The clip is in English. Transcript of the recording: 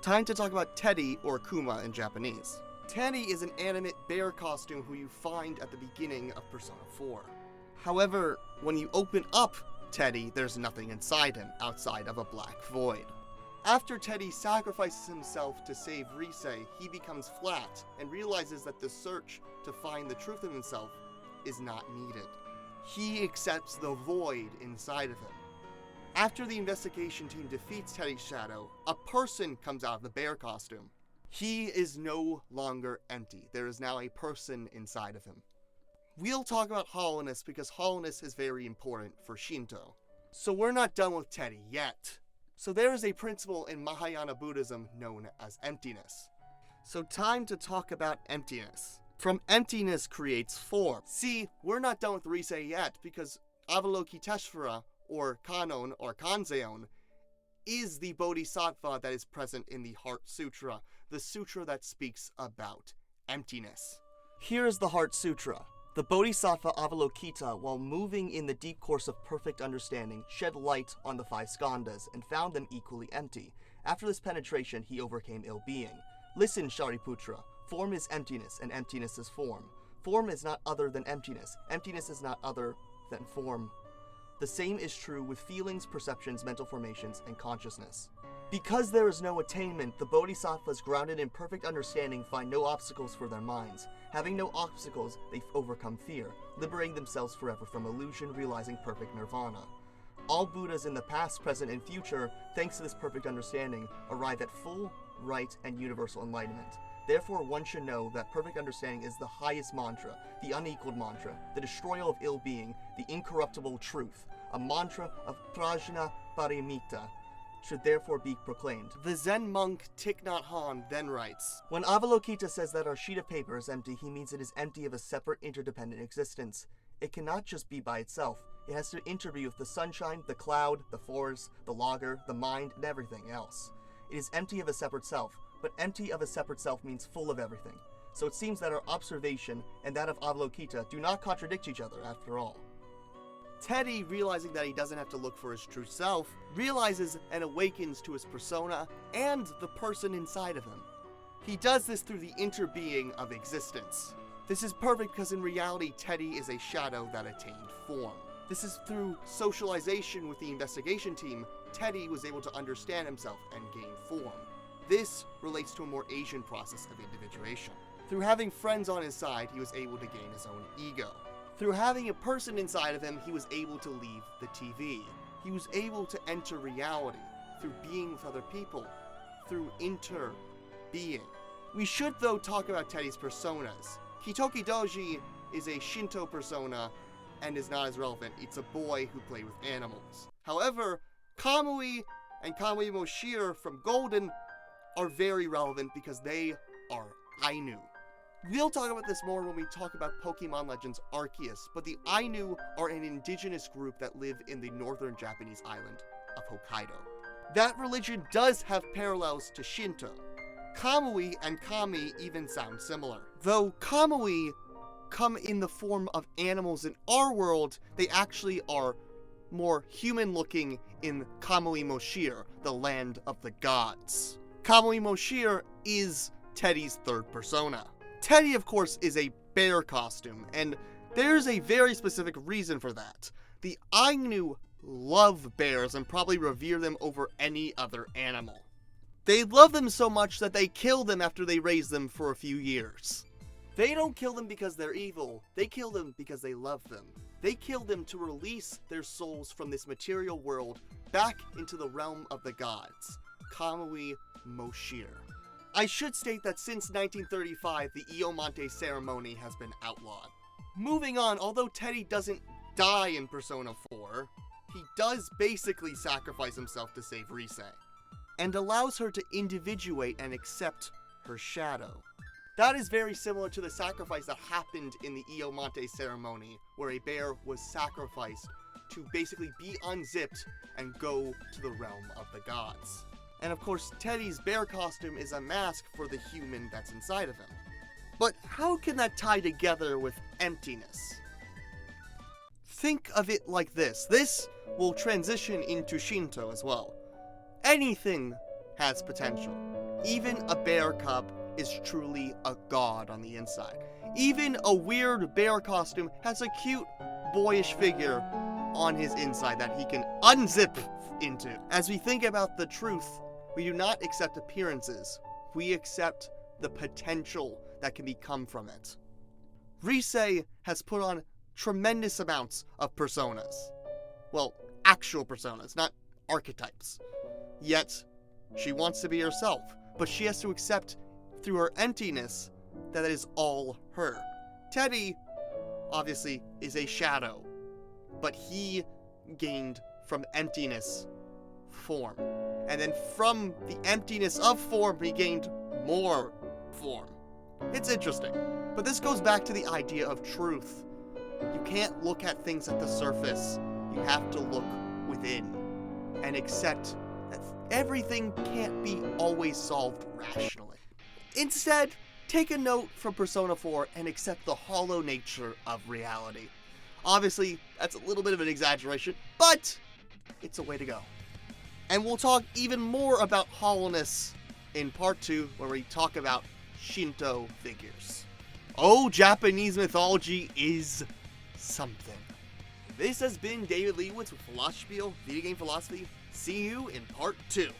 Time to talk about Teddie, or Kuma in Japanese. Teddie is an animate bear costume who you find at the beginning of Persona 4. However, when you open up Teddie, there's nothing inside him, outside of a black void. After Teddie sacrifices himself to save Rise, he becomes flat and realizes that the search to find the truth of himself is not needed. He accepts the void inside of him. After the investigation team defeats Teddie's shadow, a person comes out of the bear costume. He is no longer empty. There is now a person inside of him. We'll talk about hollowness because hollowness is very important for Shinto. So we're not done with Teddie yet. So there is a principle in Mahayana Buddhism known as emptiness. So time to talk about emptiness. From emptiness creates form. See, we're not done with Rise yet because Avalokiteshvara, or Kanon, or Kanzeon, is the Bodhisattva that is present in the Heart Sutra, the sutra that speaks about emptiness. Here is the Heart Sutra. The Bodhisattva Avalokita, while moving in the deep course of perfect understanding, shed light on the 5 skandhas and found them equally empty. After this penetration, he overcame ill-being. Listen, Shariputra, form is emptiness, and emptiness is form. Form is not other than emptiness. Emptiness is not other than form. The same is true with feelings, perceptions, mental formations, and consciousness. Because there is no attainment, the Bodhisattvas grounded in perfect understanding find no obstacles for their minds. Having no obstacles, they overcome fear, liberating themselves forever from illusion, realizing perfect nirvana. All Buddhas in the past, present, and future, thanks to this perfect understanding, arrive at full, right, and universal enlightenment. Therefore, one should know that perfect understanding is the highest mantra, the unequaled mantra, the destroyer of ill-being, the incorruptible truth. A mantra of prajna paramita should therefore be proclaimed. The Zen monk Thich Nhat Hanh then writes, when Avalokita says that our sheet of paper is empty, he means it is empty of a separate interdependent existence. It cannot just be by itself. It has to interbe with the sunshine, the cloud, the forest, the logger, the mind, and everything else. It is empty of a separate self, but empty of a separate self means full of everything. So it seems that our observation and that of Avalokita do not contradict each other after all. Teddie, realizing that he doesn't have to look for his true self, realizes and awakens to his persona and the person inside of him. He does this through the interbeing of existence. This is perfect because in reality, Teddie is a shadow that attained form. This is through socialization with the investigation team, Teddie was able to understand himself and gain form. This relates to a more Asian process of individuation. Through having friends on his side, he was able to gain his own ego. Through having a person inside of him, he was able to leave the TV. He was able to enter reality through being with other people, through interbeing. We should, though, talk about Teddie's personas. Hitoki Doji is a Shinto persona and is not as relevant. It's a boy who plays with animals. However, Kamui and Kamui Moshir from Golden are very relevant because they are Ainu. We'll talk about this more when we talk about Pokemon Legends Arceus, but the Ainu are an indigenous group that live in the northern Japanese island of Hokkaido. That religion does have parallels to Shinto. Kamui and Kami even sound similar. Though Kamui come in the form of animals in our world, they actually are more human-looking in Kamui Moshir, the land of the gods. Kamui Moshir is Teddie's third persona. Teddie, of course, is a bear costume, and there's a very specific reason for that. The Ainu love bears and probably revere them over any other animal. They love them so much that they kill them after they raise them for a few years. They don't kill them because they're evil, they kill them because they love them. They kill them to release their souls from this material world back into the realm of the gods. Kamui Moshir. I should state that since 1935, the Iyomante ceremony has been outlawed. Moving on, although Teddie doesn't die in Persona 4, he does basically sacrifice himself to save Rise, and allows her to individuate and accept her shadow. That is very similar to the sacrifice that happened in the Iyomante ceremony, where a bear was sacrificed to basically be unzipped and go to the realm of the gods. And of course, Teddie's bear costume is a mask for the human that's inside of him. But how can that tie together with emptiness? Think of it like this. This will transition into Shinto as well. Anything has potential. Even a bear cub is truly a god on the inside. Even a weird bear costume has a cute, boyish figure on his inside that he can unzip into. As we think about the truth, we do not accept appearances. We accept the potential that can become from it. Rise has put on tremendous amounts of personas. Well, actual personas, not archetypes. Yet, she wants to be herself, but she has to accept through her emptiness that it is all her. Teddie, obviously, is a shadow, but he gained from emptiness form. And then from the emptiness of form, he gained more form. It's interesting. But this goes back to the idea of truth. You can't look at things at the surface. You have to look within and accept that everything can't be always solved rationally. Instead, take a note from Persona 4 and accept the hollow nature of reality. Obviously, that's a little bit of an exaggeration, but it's a way to go. And we'll talk even more about hollowness in part 2, where we talk about Shinto figures. Oh, Japanese mythology is something. This has been David Leibowitz with Philosophy, Video Game Philosophy. See you in part 2.